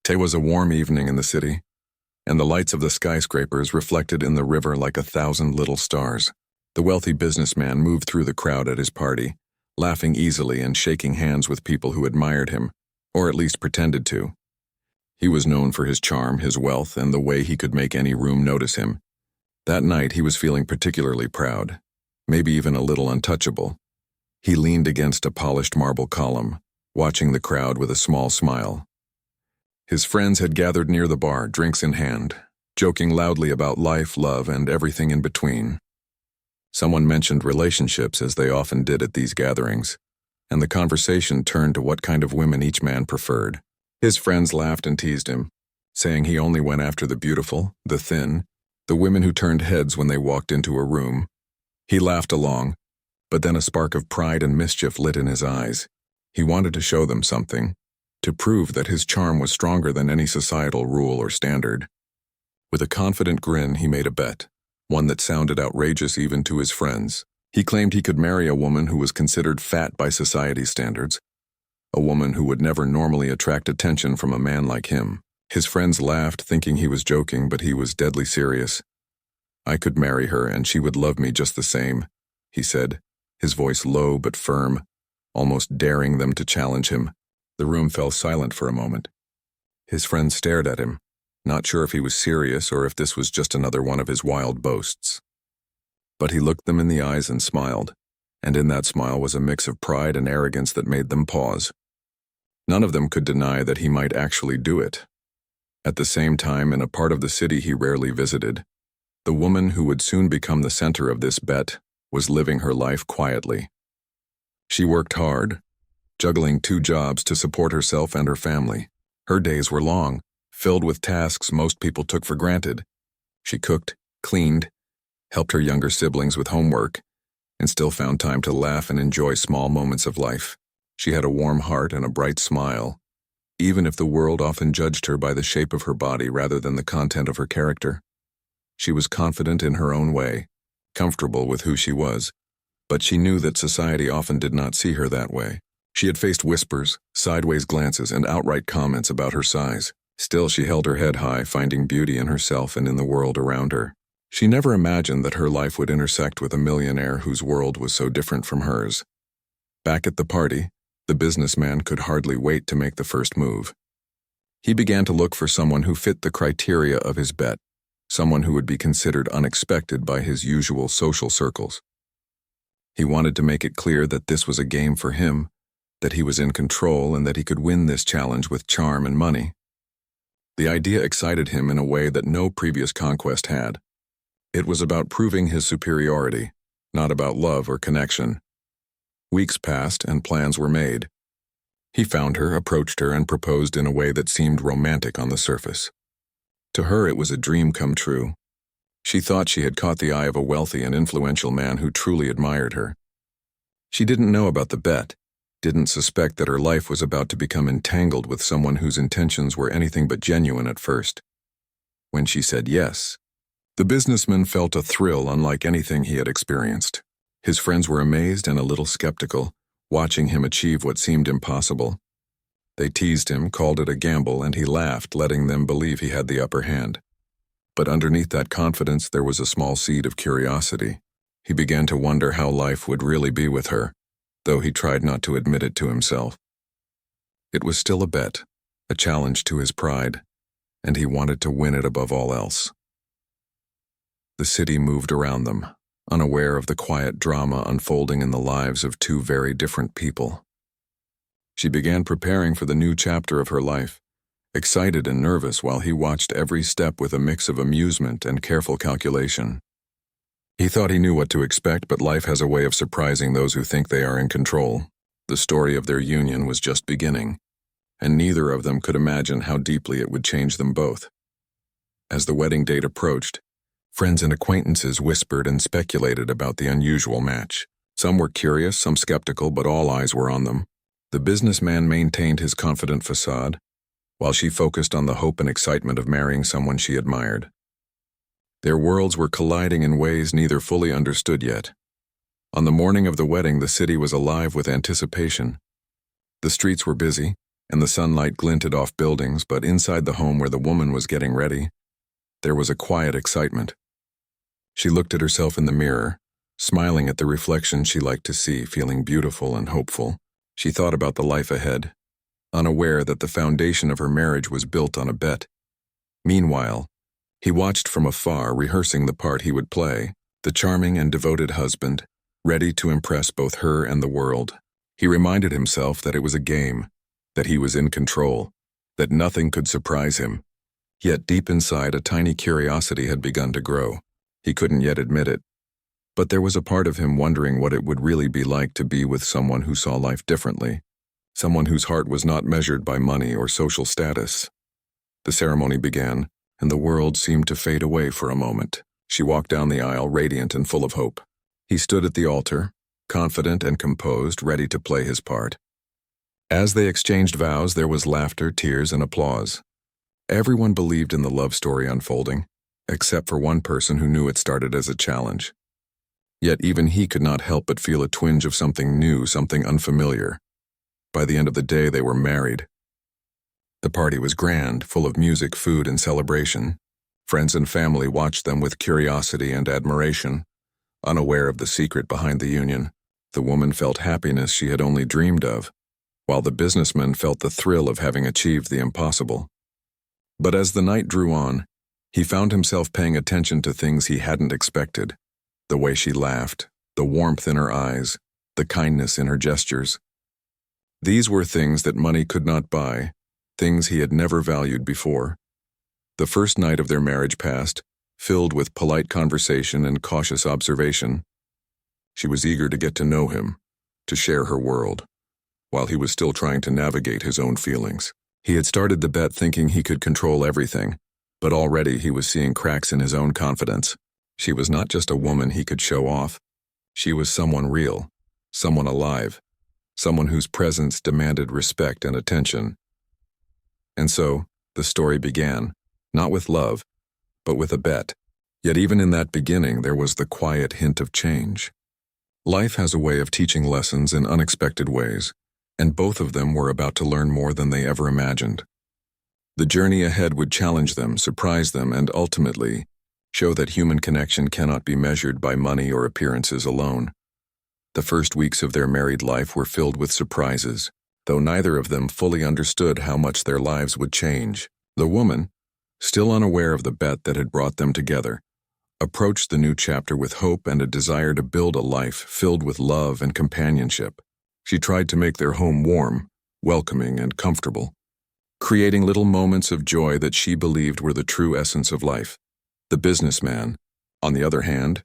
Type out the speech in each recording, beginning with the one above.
It was a warm evening in the city, and the lights of the skyscrapers reflected in the river like 1,000 little stars. The wealthy businessman moved through the crowd at his party, laughing easily and shaking hands with people who admired him, or at least pretended to. He was known for his charm, his wealth, and the way he could make any room notice him. That night he was feeling particularly proud, maybe even a little untouchable. He leaned against a polished marble column, watching the crowd with a small smile. His friends had gathered near the bar, drinks in hand, joking loudly about life, love, and everything in between. Someone mentioned relationships, as they often did at these gatherings, and the conversation turned to what kind of women each man preferred. His friends laughed and teased him, saying he only went after the beautiful, the thin, the women who turned heads when they walked into a room. He laughed along, but then a spark of pride and mischief lit in his eyes. He wanted to show them something, to prove that his charm was stronger than any societal rule or standard. With a confident grin, he made a bet, one that sounded outrageous even to his friends. He claimed he could marry a woman who was considered fat by society's standards, a woman who would never normally attract attention from a man like him. His friends laughed, thinking he was joking, but he was deadly serious. "I could marry her, and she would love me just the same," he said, his voice low but firm, almost daring them to challenge him. The room fell silent for a moment. His friends stared at him, not sure if he was serious or if this was just another one of his wild boasts. But he looked them in the eyes and smiled, and in that smile was a mix of pride and arrogance that made them pause. None of them could deny that he might actually do it. At the same time, in a part of the city he rarely visited, the woman who would soon become the center of this bet was living her life quietly. She worked hard, juggling 2 jobs to support herself and her family. Her days were long, filled with tasks most people took for granted. She cooked, cleaned, helped her younger siblings with homework, and still found time to laugh and enjoy small moments of life. She had a warm heart and a bright smile, even if the world often judged her by the shape of her body rather than the content of her character. She was confident in her own way, comfortable with who she was, but she knew that society often did not see her that way. She had faced whispers, sideways glances, and outright comments about her size. Still, she held her head high, finding beauty in herself and in the world around her. She never imagined that her life would intersect with a millionaire whose world was so different from hers. Back at the party, the businessman could hardly wait to make the first move. He began to look for someone who fit the criteria of his bet, someone who would be considered unexpected by his usual social circles. He wanted to make it clear that this was a game for him, that he was in control, and that he could win this challenge with charm and money. The idea excited him in a way that no previous conquest had. It was about proving his superiority, not about love or connection. Weeks passed and plans were made. He found her, approached her, and proposed in a way that seemed romantic on the surface. To her, it was a dream come true. She thought she had caught the eye of a wealthy and influential man who truly admired her. She didn't know about the bet, didn't suspect that her life was about to become entangled with someone whose intentions were anything but genuine at first. When she said yes, the businessman felt a thrill unlike anything he had experienced. His friends were amazed and a little skeptical, watching him achieve what seemed impossible. They teased him, called it a gamble, and he laughed, letting them believe he had the upper hand. But underneath that confidence there was a small seed of curiosity. He began to wonder how life would really be with her, though he tried not to admit it to himself. It was still a bet, a challenge to his pride, and he wanted to win it above all else. The city moved around them, unaware of the quiet drama unfolding in the lives of 2 very different people. She began preparing for the new chapter of her life, excited and nervous while he watched every step with a mix of amusement and careful calculation. He thought he knew what to expect, but life has a way of surprising those who think they are in control. The story of their union was just beginning, and neither of them could imagine how deeply it would change them both. As the wedding date approached, friends and acquaintances whispered and speculated about the unusual match. Some were curious, some skeptical, but all eyes were on them. The businessman maintained his confident facade, while she focused on the hope and excitement of marrying someone she admired. Their worlds were colliding in ways neither fully understood yet. On the morning of the wedding, the city was alive with anticipation. The streets were busy, and the sunlight glinted off buildings, but inside the home where the woman was getting ready, there was a quiet excitement. She looked at herself in the mirror, smiling at the reflection she liked to see, feeling beautiful and hopeful. She thought about the life ahead, unaware that the foundation of her marriage was built on a bet. Meanwhile, he watched from afar, rehearsing the part he would play, the charming and devoted husband, ready to impress both her and the world. He reminded himself that it was a game, that he was in control, that nothing could surprise him. Yet deep inside, a tiny curiosity had begun to grow. He couldn't yet admit it, but there was a part of him wondering what it would really be like to be with someone who saw life differently, someone whose heart was not measured by money or social status. The ceremony began, and the world seemed to fade away for a moment. She walked down the aisle, radiant and full of hope. He stood at the altar, confident and composed, ready to play his part. As they exchanged vows, there was laughter, tears, and applause. Everyone believed in the love story unfolding, except for one person who knew it started as a challenge. Yet even he could not help but feel a twinge of something new, something unfamiliar. By the end of the day, they were married. The party was grand, full of music, food, and celebration. Friends and family watched them with curiosity and admiration. Unaware of the secret behind the union, the woman felt happiness she had only dreamed of, while the businessman felt the thrill of having achieved the impossible. But as the night drew on, he found himself paying attention to things he hadn't expected. The way she laughed, the warmth in her eyes, the kindness in her gestures. These were things that money could not buy, things he had never valued before. The first night of their marriage passed, filled with polite conversation and cautious observation. She was eager to get to know him, to share her world, while he was still trying to navigate his own feelings. He had started the bet thinking he could control everything, but already he was seeing cracks in his own confidence. She was not just a woman he could show off. She was someone real, someone alive, someone whose presence demanded respect and attention. And so, the story began, not with love, but with a bet. Yet even in that beginning, there was the quiet hint of change. Life has a way of teaching lessons in unexpected ways, and both of them were about to learn more than they ever imagined. The journey ahead would challenge them, surprise them, and ultimately show that human connection cannot be measured by money or appearances alone. The first weeks of their married life were filled with surprises, though neither of them fully understood how much their lives would change. The woman, still unaware of the bet that had brought them together, approached the new chapter with hope and a desire to build a life filled with love and companionship. She tried to make their home warm, welcoming, and comfortable, creating little moments of joy that she believed were the true essence of life. The businessman, on the other hand,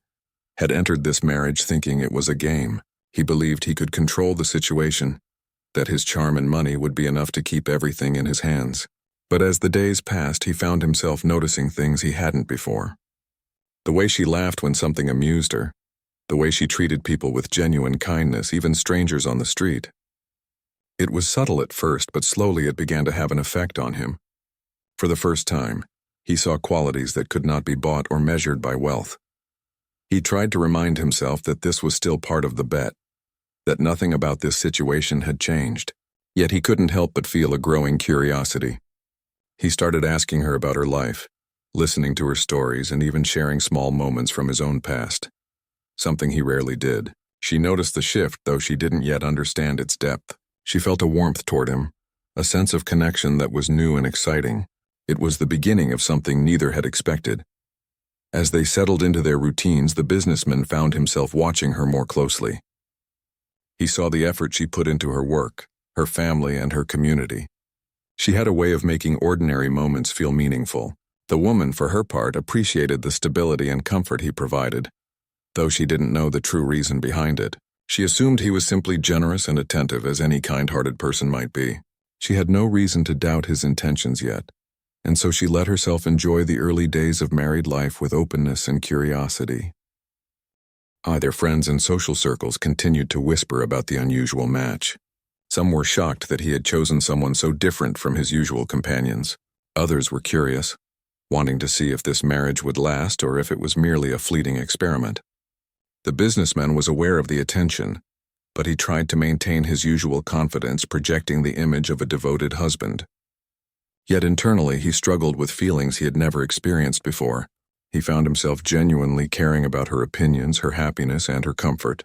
had entered this marriage thinking it was a game. He believed he could control the situation, that his charm and money would be enough to keep everything in his hands. But as the days passed, he found himself noticing things he hadn't before. The way she laughed when something amused her, the way she treated people with genuine kindness, even strangers on the street. It was subtle at first, but slowly it began to have an effect on him. For the first time, he saw qualities that could not be bought or measured by wealth. He tried to remind himself that this was still part of the bet, that nothing about this situation had changed. Yet he couldn't help but feel a growing curiosity. He started asking her about her life, listening to her stories, and even sharing small moments from his own past. Something he rarely did. She noticed the shift, though she didn't yet understand its depth. She felt a warmth toward him, a sense of connection that was new and exciting. It was the beginning of something neither had expected. As they settled into their routines, the businessman found himself watching her more closely. He saw the effort she put into her work, her family, and her community. She had a way of making ordinary moments feel meaningful. The woman, for her part, appreciated the stability and comfort he provided, though she didn't know the true reason behind it. She assumed he was simply generous and attentive, as any kind-hearted person might be. She had no reason to doubt his intentions yet, and so she let herself enjoy the early days of married life with openness and curiosity. Their friends and social circles continued to whisper about the unusual match. Some were shocked that he had chosen someone so different from his usual companions. Others were curious, wanting to see if this marriage would last or if it was merely a fleeting experiment. The businessman was aware of the attention, but he tried to maintain his usual confidence, projecting the image of a devoted husband. Yet internally, he struggled with feelings he had never experienced before. He found himself genuinely caring about her opinions, her happiness, and her comfort.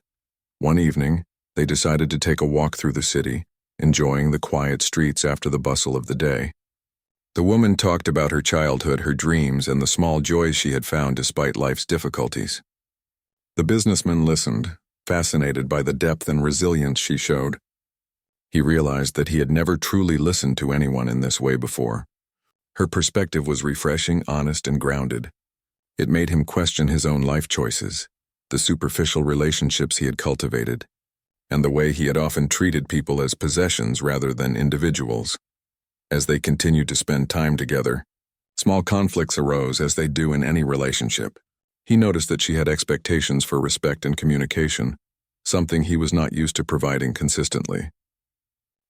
One evening, they decided to take a walk through the city, enjoying the quiet streets after the bustle of the day. The woman talked about her childhood, her dreams, and the small joys she had found despite life's difficulties. The businessman listened, fascinated by the depth and resilience she showed. He realized that he had never truly listened to anyone in this way before. Her perspective was refreshing, honest, and grounded. It made him question his own life choices, the superficial relationships he had cultivated, and the way he had often treated people as possessions rather than individuals. As they continued to spend time together, small conflicts arose, as they do in any relationship. He noticed that she had expectations for respect and communication, something he was not used to providing consistently.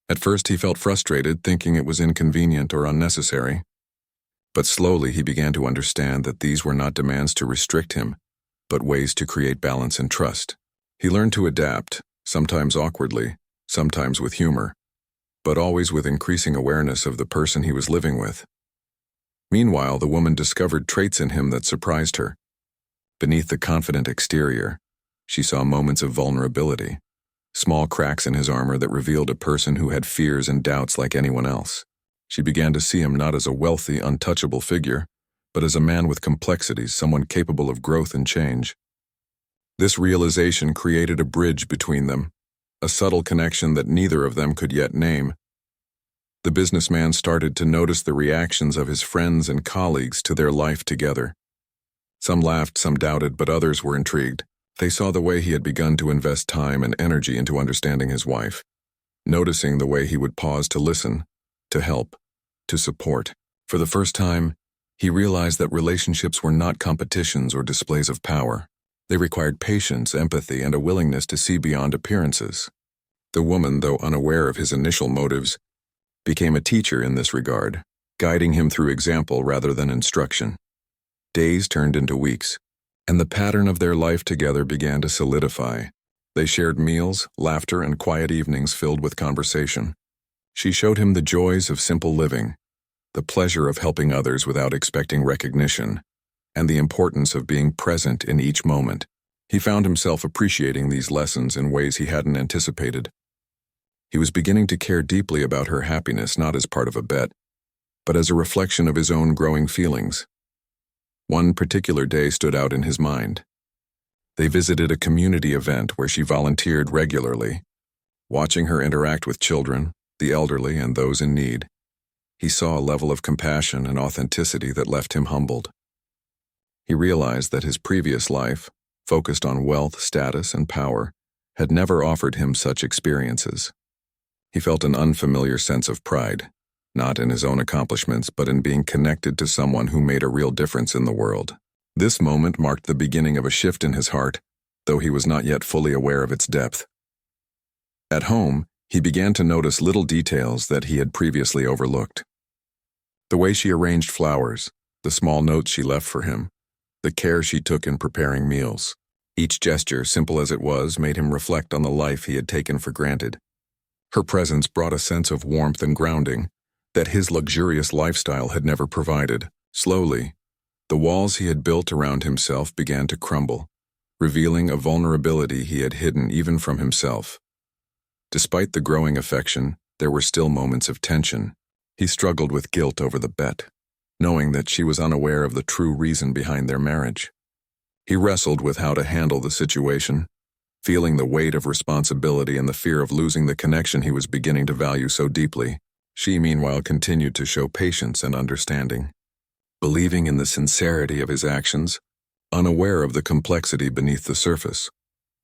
At first he felt frustrated, thinking it was inconvenient or unnecessary. But slowly he began to understand that these were not demands to restrict him, but ways to create balance and trust. He learned to adapt, sometimes awkwardly, sometimes with humor, but always with increasing awareness of the person he was living with. Meanwhile, the woman discovered traits in him that surprised her. Beneath the confident exterior, she saw moments of vulnerability, small cracks in his armor that revealed a person who had fears and doubts like anyone else. She began to see him not as a wealthy, untouchable figure, but as a man with complexities, someone capable of growth and change. This realization created a bridge between them, a subtle connection that neither of them could yet name. The businessman started to notice the reactions of his friends and colleagues to their life together. Some laughed, some doubted, but others were intrigued. They saw the way he had begun to invest time and energy into understanding his wife, noticing the way he would pause to listen, to help, to support. For the first time, he realized that relationships were not competitions or displays of power. They required patience, empathy, and a willingness to see beyond appearances. The woman, though unaware of his initial motives, became a teacher in this regard, guiding him through example rather than instruction. Days turned into weeks, and the pattern of their life together began to solidify. They shared meals, laughter, and quiet evenings filled with conversation. She showed him the joys of simple living, the pleasure of helping others without expecting recognition, and the importance of being present in each moment. He found himself appreciating these lessons in ways he hadn't anticipated. He was beginning to care deeply about her happiness, not as part of a bet, but as a reflection of his own growing feelings. One particular day stood out in his mind. They visited a community event where she volunteered regularly. Watching her interact with children, the elderly, and those in need, he saw a level of compassion and authenticity that left him humbled. He realized that his previous life, focused on wealth, status, and power, had never offered him such experiences. He felt an unfamiliar sense of pride, not in his own accomplishments, but in being connected to someone who made a real difference in the world. This moment marked the beginning of a shift in his heart, though he was not yet fully aware of its depth. At home, he began to notice little details that he had previously overlooked. The way she arranged flowers, the small notes she left for him, the care she took in preparing meals. Each gesture, simple as it was, made him reflect on the life he had taken for granted. Her presence brought a sense of warmth and grounding that his luxurious lifestyle had never provided. Slowly, the walls he had built around himself began to crumble, revealing a vulnerability he had hidden even from himself. Despite the growing affection, there were still moments of tension. He struggled with guilt over the bet, knowing that she was unaware of the true reason behind their marriage. He wrestled with how to handle the situation, feeling the weight of responsibility and the fear of losing the connection he was beginning to value so deeply. She, meanwhile, continued to show patience and understanding, believing in the sincerity of his actions, unaware of the complexity beneath the surface.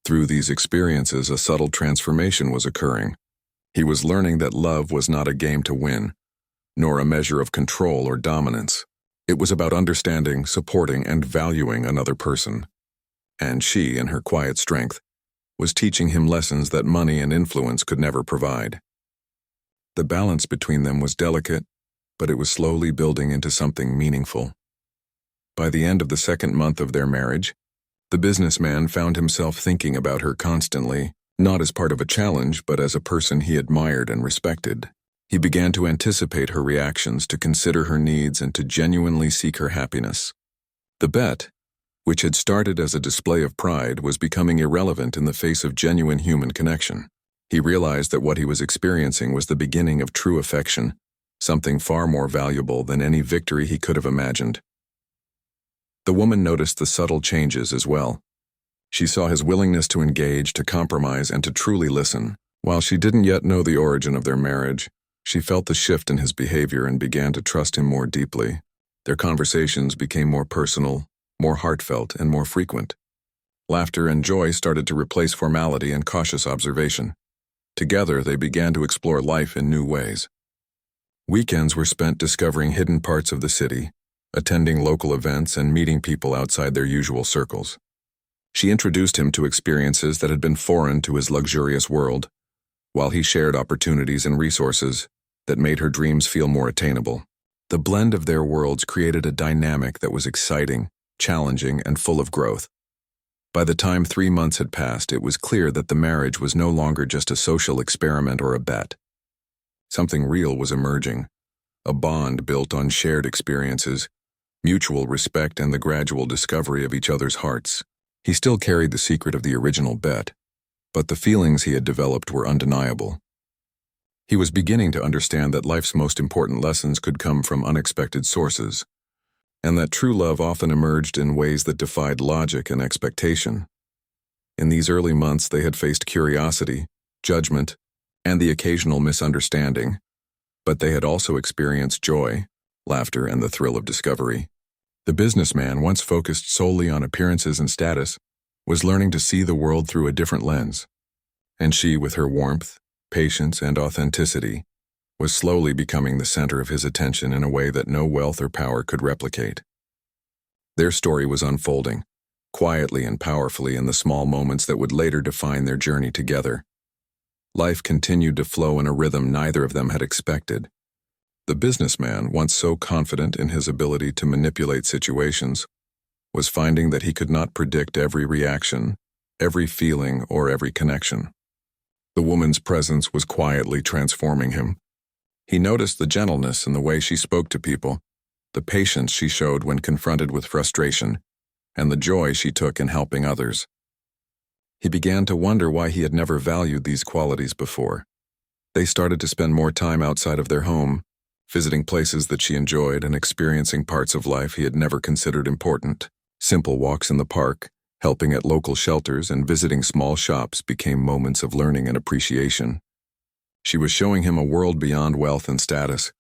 Through these experiences, a subtle transformation was occurring. He was learning that love was not a game to win, nor a measure of control or dominance. It was about understanding, supporting, and valuing another person. And she, in her quiet strength, was teaching him lessons that money and influence could never provide. The balance between them was delicate, but it was slowly building into something meaningful. By the end of the second month of their marriage, the businessman found himself thinking about her constantly, Not as part of a challenge, but as a person he admired and respected. He began to anticipate her reactions, to consider her needs, and to genuinely seek her happiness. The bet, which had started as a display of pride, was becoming irrelevant in the face of genuine human connection. He realized that what he was experiencing was the beginning of true affection, something far more valuable than any victory he could have imagined. The woman noticed the subtle changes as well. She saw his willingness to engage, to compromise, and to truly listen. While she didn't yet know the origin of their marriage, she felt the shift in his behavior and began to trust him more deeply. Their conversations became more personal, more heartfelt, and more frequent. Laughter and joy started to replace formality and cautious observation. Together, they began to explore life in new ways. Weekends were spent discovering hidden parts of the city, attending local events, and meeting people outside their usual circles. She introduced him to experiences that had been foreign to his luxurious world, while he shared opportunities and resources that made her dreams feel more attainable. The blend of their worlds created a dynamic that was exciting, challenging, and full of growth. By the time 3 months had passed, it was clear that the marriage was no longer just a social experiment or a bet. Something real was emerging, a bond built on shared experiences, mutual respect, and the gradual discovery of each other's hearts. He still carried the secret of the original bet, but the feelings he had developed were undeniable. He was beginning to understand that life's most important lessons could come from unexpected sources, and that true love often emerged in ways that defied logic and expectation. In these early months, they had faced curiosity, judgment, and the occasional misunderstanding, but they had also experienced joy, laughter, and the thrill of discovery. The businessman, once focused solely on appearances and status, was learning to see the world through a different lens, and she, with her warmth, patience, and authenticity, was slowly becoming the center of his attention in a way that no wealth or power could replicate. Their story was unfolding, quietly and powerfully, in the small moments that would later define their journey together. Life continued to flow in a rhythm neither of them had expected. The businessman, once so confident in his ability to manipulate situations, was finding that he could not predict every reaction, every feeling, or every connection. The woman's presence was quietly transforming him. He noticed the gentleness in the way she spoke to people, the patience she showed when confronted with frustration, and the joy she took in helping others. He began to wonder why he had never valued these qualities before. They started to spend more time outside of their home, visiting places that she enjoyed and experiencing parts of life he had never considered important. Simple walks in the park, helping at local shelters, and visiting small shops became moments of learning and appreciation. She was showing him a world beyond wealth and status,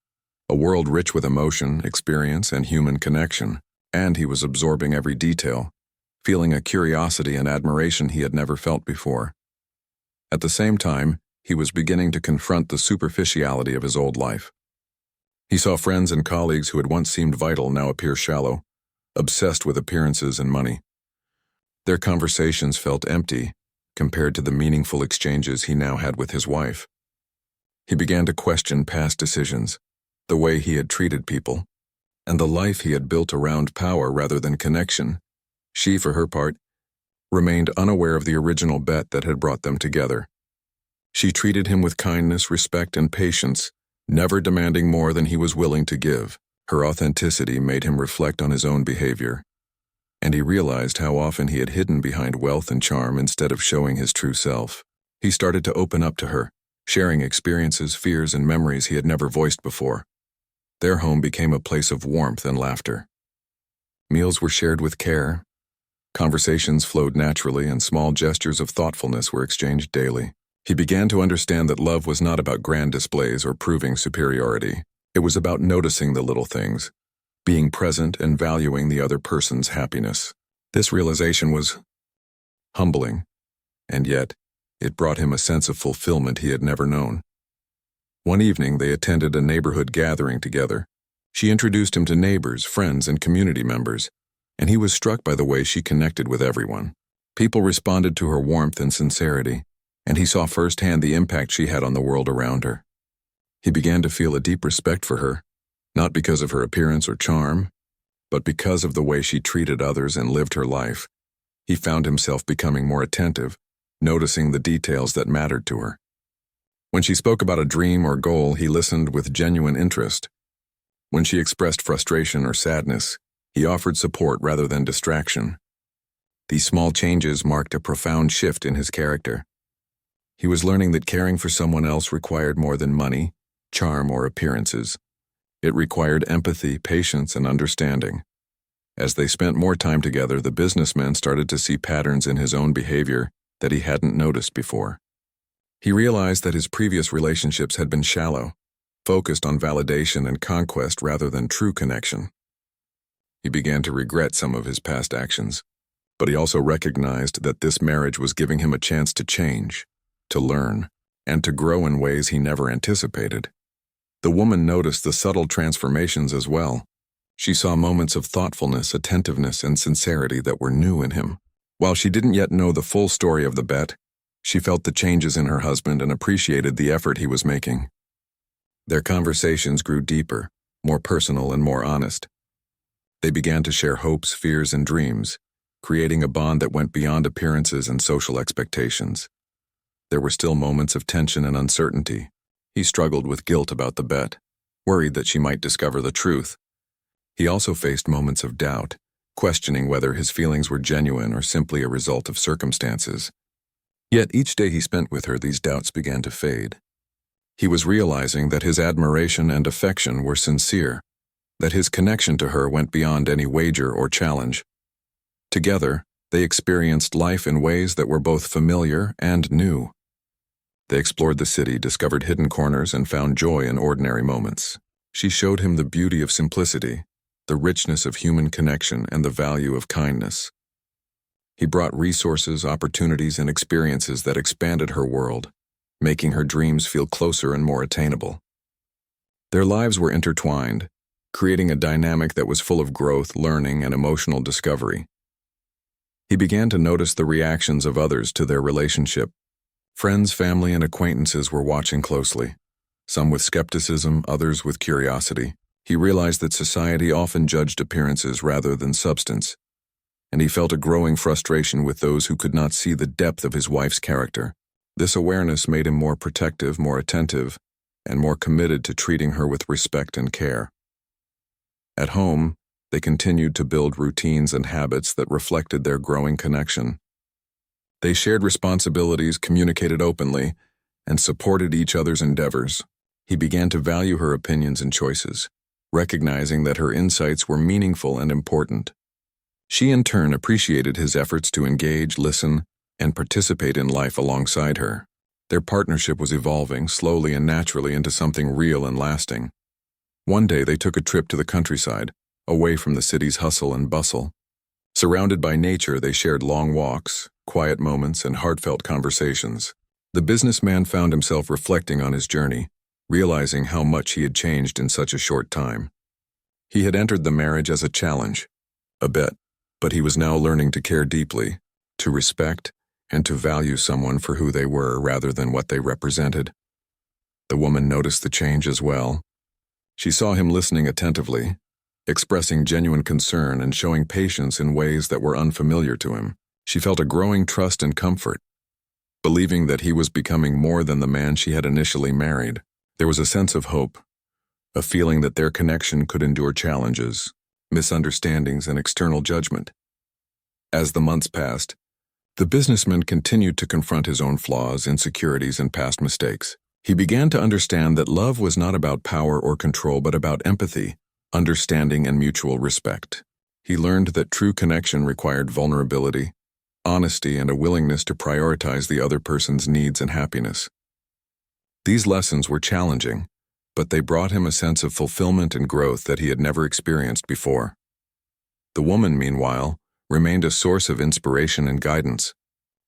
a world rich with emotion, experience, and human connection, and he was absorbing every detail, feeling a curiosity and admiration he had never felt before. At the same time, he was beginning to confront the superficiality of his old life. He saw friends and colleagues who had once seemed vital now appear shallow, obsessed with appearances and money. Their conversations felt empty compared to the meaningful exchanges he now had with his wife. He began to question past decisions, the way he had treated people, and the life he had built around power rather than connection. She, for her part, remained unaware of the original bet that had brought them together. She treated him with kindness, respect, and patience, never demanding more than he was willing to give. Her authenticity made him reflect on his own behavior, and he realized how often he had hidden behind wealth and charm instead of showing his true self. He started to open up to her, sharing experiences, fears, and memories he had never voiced before. Their home became a place of warmth and laughter. Meals were shared with care, conversations flowed naturally, and small gestures of thoughtfulness were exchanged daily. He began to understand that love was not about grand displays or proving superiority. It was about noticing the little things, being present, and valuing the other person's happiness. This realization was humbling, and yet it brought him a sense of fulfillment he had never known. One evening, they attended a neighborhood gathering together. She introduced him to neighbors, friends, and community members, and he was struck by the way she connected with everyone. People responded to her warmth and sincerity, and he saw firsthand the impact she had on the world around her. He began to feel a deep respect for her, not because of her appearance or charm, but because of the way she treated others and lived her life. He found himself becoming more attentive, noticing the details that mattered to her. When she spoke about a dream or goal, he listened with genuine interest. When she expressed frustration or sadness, he offered support rather than distraction. These small changes marked a profound shift in his character. He was learning that caring for someone else required more than money, charm, or appearances. It required empathy, patience, and understanding. As they spent more time together, the businessman started to see patterns in his own behavior that he hadn't noticed before. He realized that his previous relationships had been shallow, focused on validation and conquest rather than true connection. He began to regret some of his past actions, but he also recognized that this marriage was giving him a chance to change, to learn, and to grow in ways he never anticipated. The woman noticed the subtle transformations as well. She saw moments of thoughtfulness, attentiveness, and sincerity that were new in him. While she didn't yet know the full story of the bet, she felt the changes in her husband and appreciated the effort he was making. Their conversations grew deeper, more personal, and more honest. They began to share hopes, fears, and dreams, creating a bond that went beyond appearances and social expectations. There were still moments of tension and uncertainty. He struggled with guilt about the bet, worried that she might discover the truth. He also faced moments of doubt, questioning whether his feelings were genuine or simply a result of circumstances. Yet each day he spent with her, these doubts began to fade. He was realizing that his admiration and affection were sincere, that his connection to her went beyond any wager or challenge. Together, they experienced life in ways that were both familiar and new. They explored the city, discovered hidden corners, and found joy in ordinary moments. She showed him the beauty of simplicity, the richness of human connection, and the value of kindness. He brought resources, opportunities, and experiences that expanded her world, making her dreams feel closer and more attainable. Their lives were intertwined, creating a dynamic that was full of growth, learning, and emotional discovery. He began to notice the reactions of others to their relationship. Friends, family, and acquaintances were watching closely, some with skepticism, others with curiosity. He realized that society often judged appearances rather than substance, and he felt a growing frustration with those who could not see the depth of his wife's character. This awareness made him more protective, more attentive, and more committed to treating her with respect and care. At home, they continued to build routines and habits that reflected their growing connection. They shared responsibilities, communicated openly, and supported each other's endeavors. He began to value her opinions and choices, recognizing that her insights were meaningful and important. She in turn appreciated his efforts to engage, listen, and participate in life alongside her. Their partnership was evolving slowly and naturally into something real and lasting. One day they took a trip to the countryside, away from the city's hustle and bustle. Surrounded by nature, they shared long walks, quiet moments, and heartfelt conversations. The businessman found himself reflecting on his journey, realizing how much he had changed in such a short time. He had entered the marriage as a challenge, a bet, but he was now learning to care deeply, to respect, and to value someone for who they were rather than what they represented. The woman noticed the change as well. She saw him listening attentively, expressing genuine concern and showing patience in ways that were unfamiliar to him. She felt a growing trust and comfort, believing that he was becoming more than the man she had initially married. There was a sense of hope, a feeling that their connection could endure challenges, misunderstandings, and external judgment. As the months passed, the businessman continued to confront his own flaws, insecurities, and past mistakes. He began to understand that love was not about power or control, but about empathy, understanding, and mutual respect. He learned that true connection required vulnerability, honesty, and a willingness to prioritize the other person's needs and happiness. These lessons were challenging, but they brought him a sense of fulfillment and growth that he had never experienced before. The woman, meanwhile, remained a source of inspiration and guidance.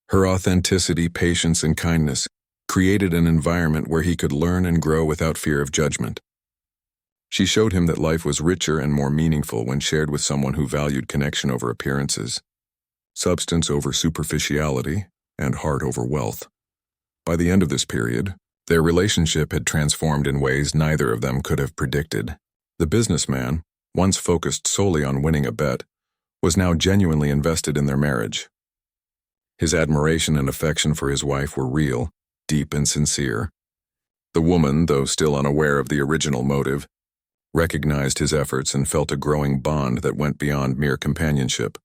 Her authenticity, patience, and kindness created an environment where he could learn and grow without fear of judgment. She showed him that life was richer and more meaningful when shared with someone who valued connection over appearances, substance over superficiality, and heart over wealth. By the end of this period, their relationship had transformed in ways neither of them could have predicted. The businessman, once focused solely on winning a bet, was now genuinely invested in their marriage. His admiration and affection for his wife were real, deep and sincere. The woman, though still unaware of the original motive, recognized his efforts and felt a growing bond that went beyond mere companionship.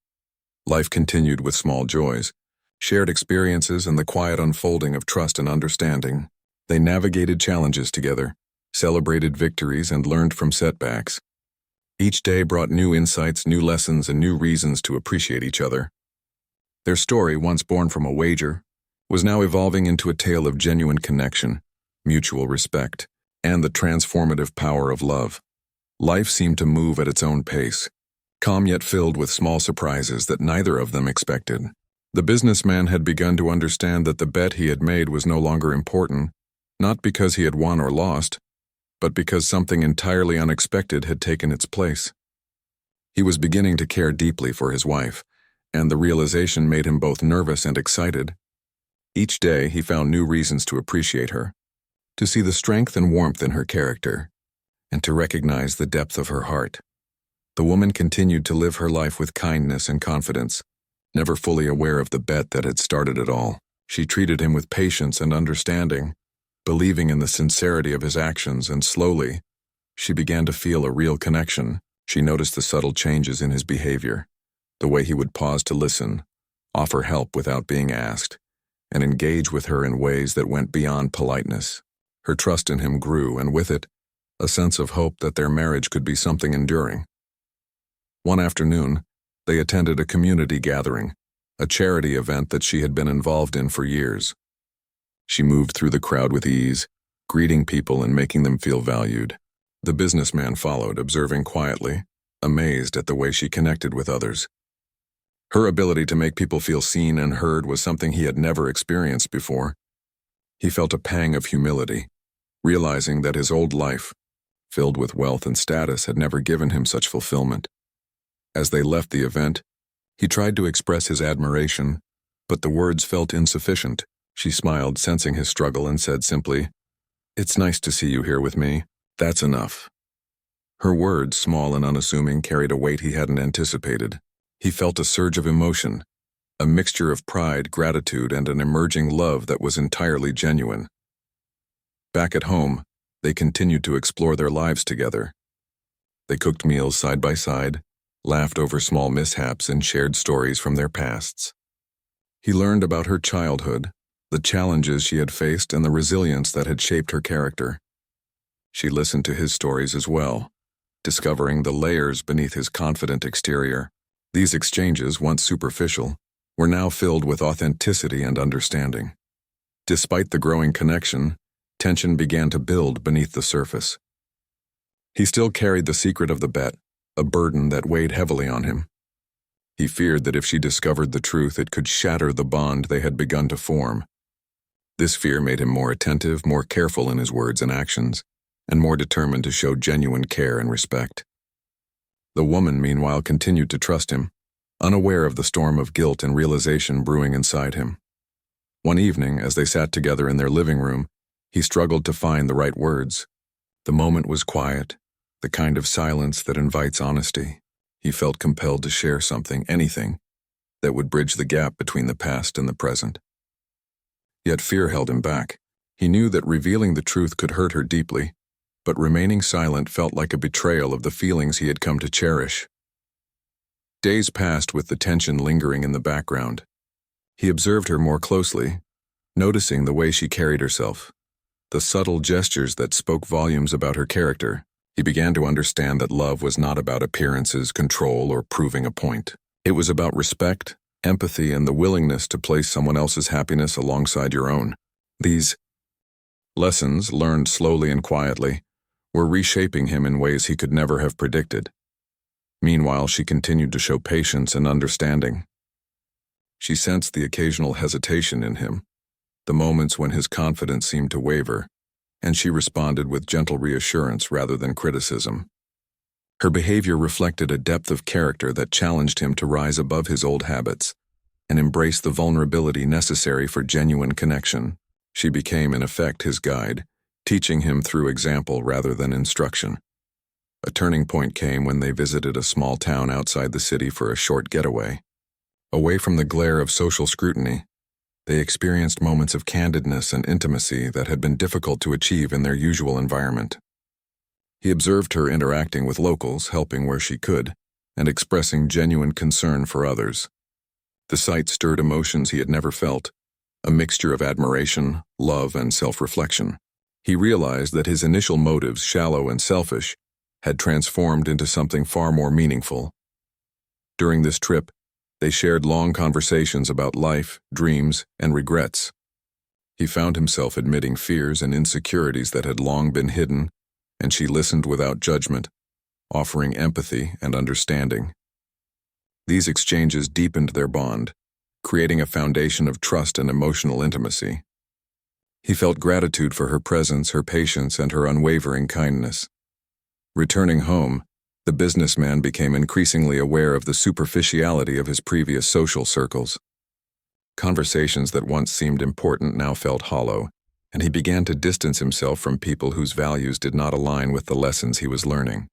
Life continued with small joys, shared experiences, and the quiet unfolding of trust and understanding. They navigated challenges together, celebrated victories, and learned from setbacks. Each day brought new insights, new lessons, and new reasons to appreciate each other. Their story, once born from a wager, was now evolving into a tale of genuine connection, mutual respect, and the transformative power of love. Life seemed to move at its own pace, calm yet filled with small surprises that neither of them expected. The businessman had begun to understand that the bet he had made was no longer important, not because he had won or lost, but because something entirely unexpected had taken its place. He was beginning to care deeply for his wife, and the realization made him both nervous and excited. Each day he found new reasons to appreciate her, to see the strength and warmth in her character, and to recognize the depth of her heart. The woman continued to live her life with kindness and confidence, never fully aware of the bet that had started it all. She treated him with patience and understanding, believing in the sincerity of his actions, and slowly, she began to feel a real connection. She noticed the subtle changes in his behavior, the way he would pause to listen, offer help without being asked, and engage with her in ways that went beyond politeness. Her trust in him grew, and with it, a sense of hope that their marriage could be something enduring. One afternoon, they attended a community gathering, a charity event that she had been involved in for years. She moved through the crowd with ease, greeting people and making them feel valued. The businessman followed, observing quietly, amazed at the way she connected with others. Her ability to make people feel seen and heard was something he had never experienced before. He felt a pang of humility, realizing that his old life, filled with wealth and status, had never given him such fulfillment. As they left the event, he tried to express his admiration, but the words felt insufficient. She smiled, sensing his struggle, and said simply, "It's nice to see you here with me. That's enough." Her words, small and unassuming, carried a weight he hadn't anticipated. He felt a surge of emotion, a mixture of pride, gratitude, and an emerging love that was entirely genuine. Back at home, they continued to explore their lives together. They cooked meals side by side, laughed over small mishaps, and shared stories from their pasts. He learned about her childhood, the challenges she had faced, and the resilience that had shaped her character. She listened to his stories as well, discovering the layers beneath his confident exterior. These exchanges, once superficial, were now filled with authenticity and understanding. Despite the growing connection, tension began to build beneath the surface. He still carried the secret of the bet, a burden that weighed heavily on him. He feared that if she discovered the truth, it could shatter the bond they had begun to form. This fear made him more attentive, more careful in his words and actions, and more determined to show genuine care and respect. The woman, meanwhile, continued to trust him, unaware of the storm of guilt and realization brewing inside him. One evening, as they sat together in their living room, he struggled to find the right words. The moment was quiet, the kind of silence that invites honesty. He felt compelled to share something, anything, that would bridge the gap between the past and the present. Yet fear held him back. He knew that revealing the truth could hurt her deeply, but remaining silent felt like a betrayal of the feelings he had come to cherish. Days passed with the tension lingering in the background. He observed her more closely, noticing the way she carried herself, the subtle gestures that spoke volumes about her character. He began to understand that love was not about appearances, control, or proving a point. It was about respect, empathy, and the willingness to place someone else's happiness alongside your own. These lessons, learned slowly and quietly, were reshaping him in ways he could never have predicted. Meanwhile, she continued to show patience and understanding. She sensed the occasional hesitation in him, the moments when his confidence seemed to waver, and she responded with gentle reassurance rather than criticism. Her behavior reflected a depth of character that challenged him to rise above his old habits and embrace the vulnerability necessary for genuine connection. She became, in effect, his guide, teaching him through example rather than instruction. A turning point came when they visited a small town outside the city for a short getaway. Away from the glare of social scrutiny, they experienced moments of candidness and intimacy that had been difficult to achieve in their usual environment. He observed her interacting with locals, helping where she could, and expressing genuine concern for others. The sight stirred emotions he had never felt, a mixture of admiration, love, and self-reflection. He realized that his initial motives, shallow and selfish, had transformed into something far more meaningful. During this trip, they shared long conversations about life, dreams, and regrets. He found himself admitting fears and insecurities that had long been hidden, and she listened without judgment, offering empathy and understanding. These exchanges deepened their bond, creating a foundation of trust and emotional intimacy. He felt gratitude for her presence, her patience, and her unwavering kindness. Returning home, the businessman became increasingly aware of the superficiality of his previous social circles. Conversations that once seemed important now felt hollow, and he began to distance himself from people whose values did not align with the lessons he was learning.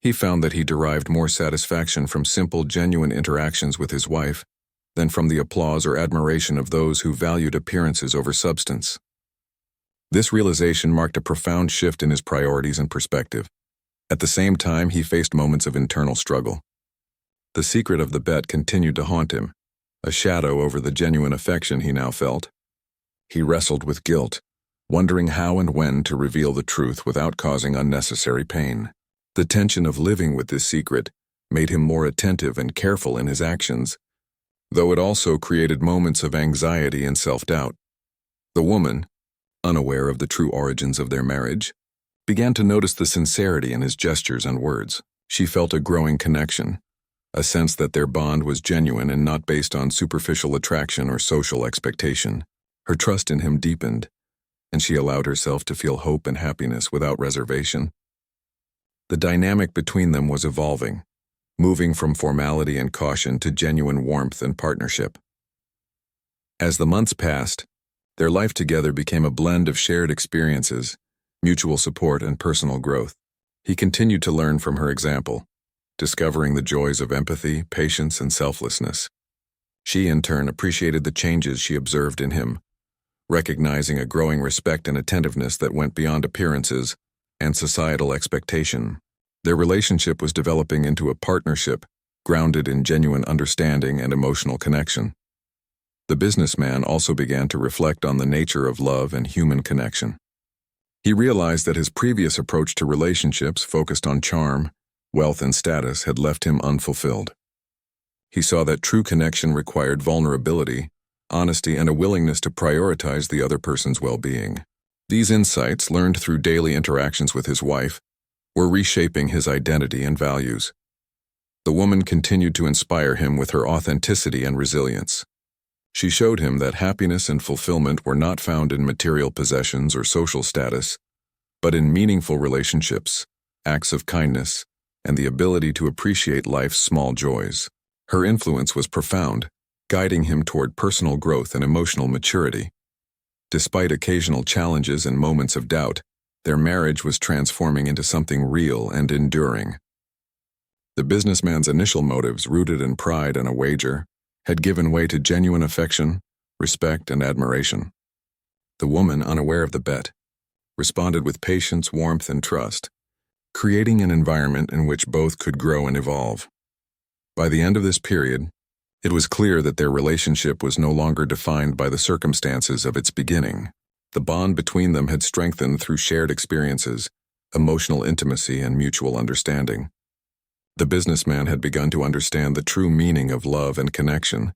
He found that he derived more satisfaction from simple, genuine interactions with his wife than from the applause or admiration of those who valued appearances over substance. This realization marked a profound shift in his priorities and perspective. At the same time, he faced moments of internal struggle. The secret of the bet continued to haunt him, a shadow over the genuine affection he now felt. He wrestled with guilt, wondering how and when to reveal the truth without causing unnecessary pain. The tension of living with this secret made him more attentive and careful in his actions, though it also created moments of anxiety and self-doubt. The woman, unaware of the true origins of their marriage, began to notice the sincerity in his gestures and words. She felt a growing connection, a sense that their bond was genuine and not based on superficial attraction or social expectation. Her trust in him deepened, and she allowed herself to feel hope and happiness without reservation. The dynamic between them was evolving, moving from formality and caution to genuine warmth and partnership. As the months passed, their life together became a blend of shared experiences, mutual support, and personal growth. He continued to learn from her example, discovering the joys of empathy, patience, and selflessness. She, in turn, appreciated the changes she observed in him, recognizing a growing respect and attentiveness that went beyond appearances and societal expectation. Their relationship was developing into a partnership grounded in genuine understanding and emotional connection. The businessman also began to reflect on the nature of love and human connection. He realized that his previous approach to relationships focused on charm, wealth, and status had left him unfulfilled. He saw that true connection required vulnerability, honesty, and a willingness to prioritize the other person's well-being. These insights, learned through daily interactions with his wife, were reshaping his identity and values. The woman continued to inspire him with her authenticity and resilience. She showed him that happiness and fulfillment were not found in material possessions or social status, but in meaningful relationships, acts of kindness, and the ability to appreciate life's small joys. Her influence was profound, guiding him toward personal growth and emotional maturity. Despite occasional challenges and moments of doubt, their marriage was transforming into something real and enduring. The businessman's initial motives, rooted in pride and a wager, had given way to genuine affection, respect, and admiration. The woman, unaware of the bet, responded with patience, warmth, and trust, creating an environment in which both could grow and evolve. By the end of this period, it was clear that their relationship was no longer defined by the circumstances of its beginning. The bond between them had strengthened through shared experiences, emotional intimacy, and mutual understanding. The businessman had begun to understand the true meaning of love and connection,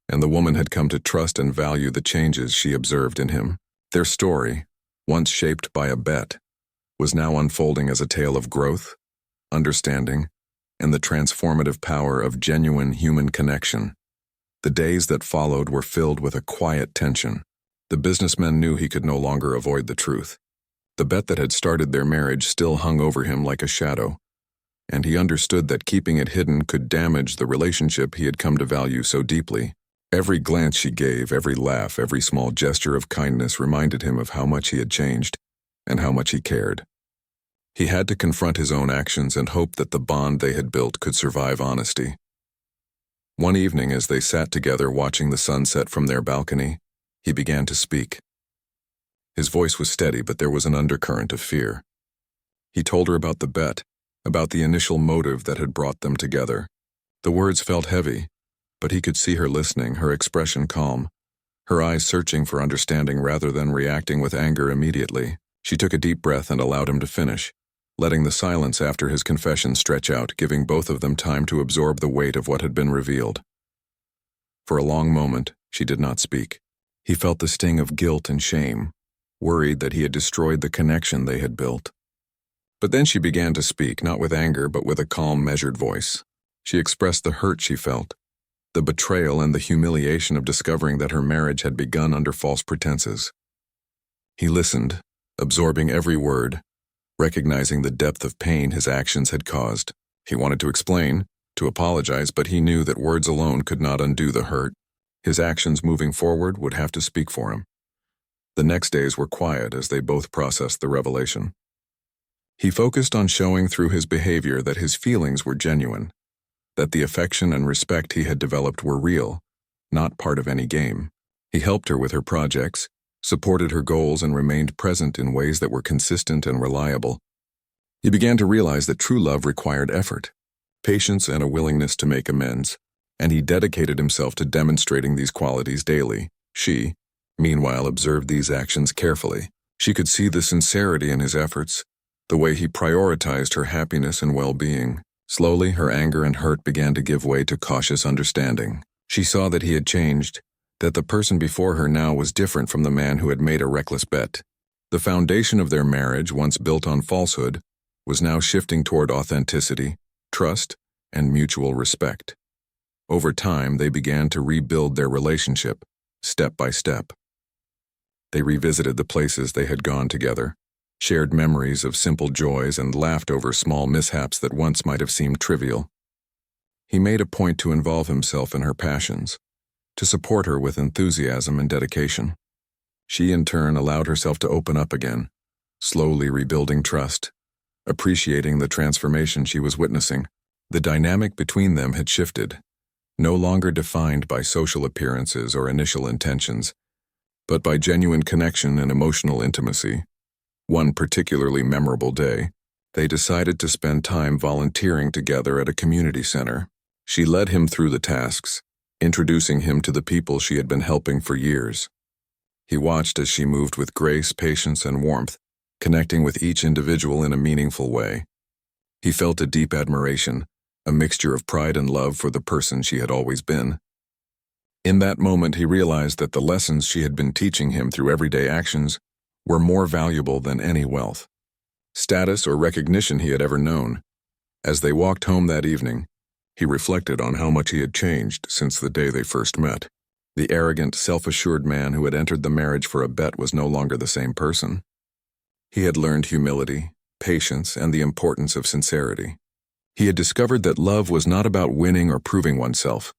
and the woman had come to trust and value the changes she observed in him. Their story, once shaped by a bet, was now unfolding as a tale of growth, understanding, and the transformative power of genuine human connection. The days that followed were filled with a quiet tension. The businessman knew he could no longer avoid the truth. The bet that had started their marriage still hung over him like a shadow, and he understood that keeping it hidden could damage the relationship he had come to value so deeply. Every glance she gave, every laugh, every small gesture of kindness reminded him of how much he had changed and how much he cared. He had to confront his own actions and hope that the bond they had built could survive honesty. One evening, as they sat together watching the sunset from their balcony, he began to speak. His voice was steady, but there was an undercurrent of fear. He told her about the bet, about the initial motive that had brought them together. The words felt heavy, but he could see her listening, her expression calm, her eyes searching for understanding rather than reacting with anger immediately. She took a deep breath and allowed him to finish, letting the silence after his confession stretch out, giving both of them time to absorb the weight of what had been revealed. For a long moment, she did not speak. He felt the sting of guilt and shame, worried that he had destroyed the connection they had built. But then she began to speak, not with anger, but with a calm, measured voice. She expressed the hurt she felt, the betrayal and the humiliation of discovering that her marriage had begun under false pretenses. He listened, absorbing every word, recognizing the depth of pain his actions had caused. He wanted to explain, to apologize, but he knew that words alone could not undo the hurt. His actions moving forward would have to speak for him. The next days were quiet as they both processed the revelation. He focused on showing through his behavior that his feelings were genuine, that the affection and respect he had developed were real, not part of any game. He helped her with her projects, supported her goals, and remained present in ways that were consistent and reliable. He began to realize that true love required effort, patience, and a willingness to make amends, and he dedicated himself to demonstrating these qualities daily. She, meanwhile, observed these actions carefully. She could see the sincerity in his efforts, the way he prioritized her happiness and well-being. Slowly, her anger and hurt began to give way to cautious understanding. She saw that he had changed, that the person before her now was different from the man who had made a reckless bet. The foundation of their marriage, once built on falsehood, was now shifting toward authenticity, trust, and mutual respect. Over time, they began to rebuild their relationship, step by step. They revisited the places they had gone together, shared memories of simple joys, and laughed over small mishaps that once might have seemed trivial. He made a point to involve himself in her passions, to support her with enthusiasm and dedication. She, in turn, allowed herself to open up again, slowly rebuilding trust, appreciating the transformation she was witnessing. The dynamic between them had shifted, no longer defined by social appearances or initial intentions, but by genuine connection and emotional intimacy. One particularly memorable day, they decided to spend time volunteering together at a community center. She led him through the tasks, introducing him to the people she had been helping for years. He watched as she moved with grace, patience, and warmth, connecting with each individual in a meaningful way. He felt a deep admiration, a mixture of pride and love for the person she had always been. In that moment, he realized that the lessons she had been teaching him through everyday actions were more valuable than any wealth, status, or recognition he had ever known. As they walked home that evening, he reflected on how much he had changed since the day they first met. The arrogant, self-assured man who had entered the marriage for a bet was no longer the same person. He had learned humility, patience, and the importance of sincerity. He had discovered that love was not about winning or proving oneself,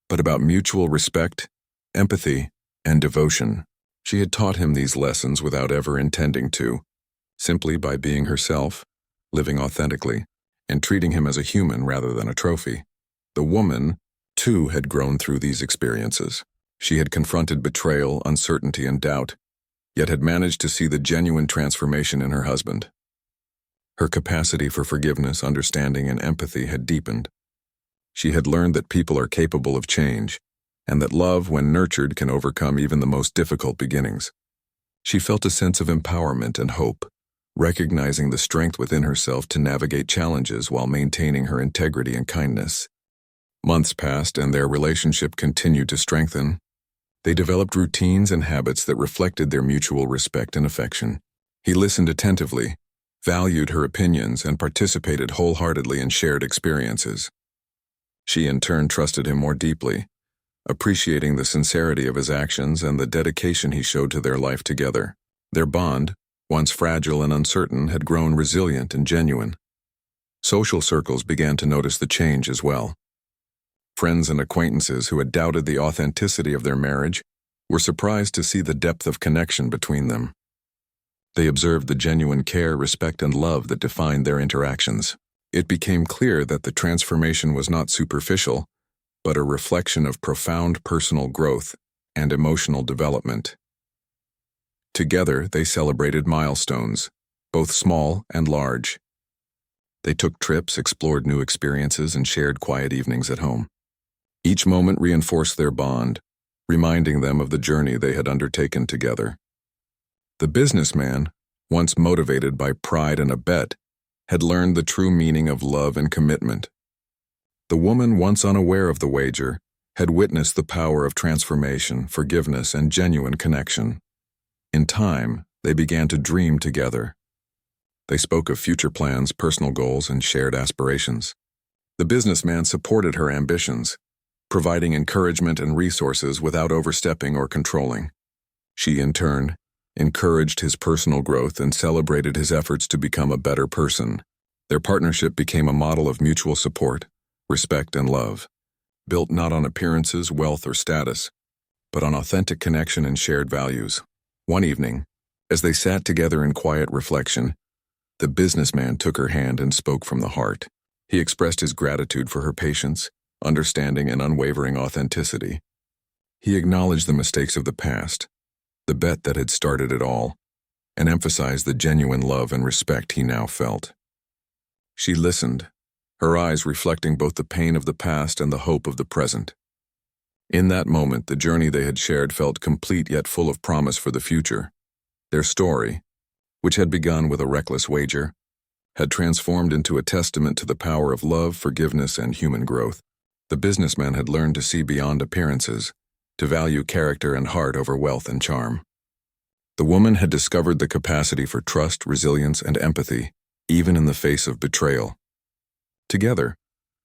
but about mutual respect, empathy, and devotion. She had taught him these lessons without ever intending to, simply by being herself, living authentically, and treating him as a human rather than a trophy. The woman, too, had grown through these experiences. She had confronted betrayal, uncertainty, and doubt, yet had managed to see the genuine transformation in her husband. Her capacity for forgiveness, understanding, and empathy had deepened. She had learned that people are capable of change, and that love, when nurtured, can overcome even the most difficult beginnings. She felt a sense of empowerment and hope, recognizing the strength within herself to navigate challenges while maintaining her integrity and kindness. Months passed, and their relationship continued to strengthen. They developed routines and habits that reflected their mutual respect and affection. He listened attentively, valued her opinions, and participated wholeheartedly in shared experiences. She, in turn, trusted him more deeply, appreciating the sincerity of his actions and the dedication he showed to their life together. Their bond, once fragile and uncertain, had grown resilient and genuine. Social circles began to notice the change as well. Friends and acquaintances who had doubted the authenticity of their marriage were surprised to see the depth of connection between them. They observed the genuine care, respect, and love that defined their interactions. It became clear that the transformation was not superficial, but a reflection of profound personal growth and emotional development. Together, they celebrated milestones, both small and large. They took trips, explored new experiences, and shared quiet evenings at home. Each moment reinforced their bond, reminding them of the journey they had undertaken together. The businessman, once motivated by pride and a bet, had learned the true meaning of love and commitment. The woman, once unaware of the wager, had witnessed the power of transformation, forgiveness, and genuine connection. In time, they began to dream together. They spoke of future plans, personal goals, and shared aspirations. The businessman supported her ambitions, providing encouragement and resources without overstepping or controlling. She, in turn, encouraged his personal growth and celebrated his efforts to become a better person. Their partnership became a model of mutual support, respect, and love, built not on appearances, wealth, or status, but on authentic connection and shared values. One evening, as they sat together in quiet reflection, the businessman took her hand and spoke from the heart. He expressed his gratitude for her patience, understanding, and unwavering authenticity. He acknowledged the mistakes of the past, the bet that had started it all, and emphasized the genuine love and respect he now felt. She listened, her eyes reflecting both the pain of the past and the hope of the present. In that moment, the journey they had shared felt complete yet full of promise for the future. Their story, which had begun with a reckless wager, had transformed into a testament to the power of love, forgiveness, and human growth. The businessman had learned to see beyond appearances, to value character and heart over wealth and charm. The woman had discovered the capacity for trust, resilience, and empathy, even in the face of betrayal. Together,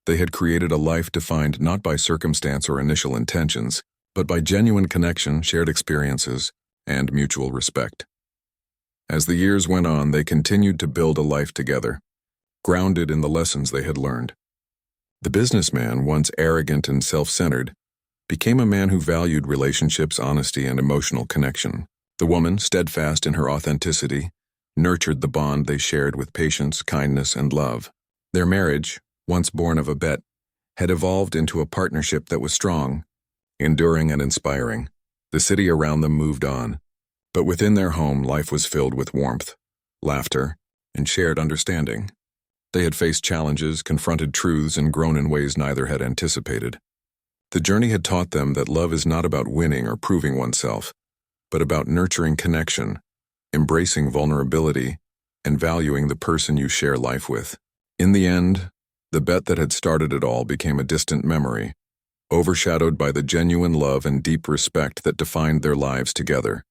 they had created a life defined not by circumstance or initial intentions, but by genuine connection, shared experiences, and mutual respect. As the years went on, they continued to build a life together, grounded in the lessons they had learned. The businessman, once arrogant and self-centered, became a man who valued relationships, honesty, and emotional connection. The woman, steadfast in her authenticity, nurtured the bond they shared with patience, kindness, and love. Their marriage, once born of a bet, had evolved into a partnership that was strong, enduring, and inspiring. The city around them moved on, but within their home, life was filled with warmth, laughter, and shared understanding. They had faced challenges, confronted truths, and grown in ways neither had anticipated. The journey had taught them that love is not about winning or proving oneself, but about nurturing connection, embracing vulnerability, and valuing the person you share life with. In the end, the bet that had started it all became a distant memory, overshadowed by the genuine love and deep respect that defined their lives together.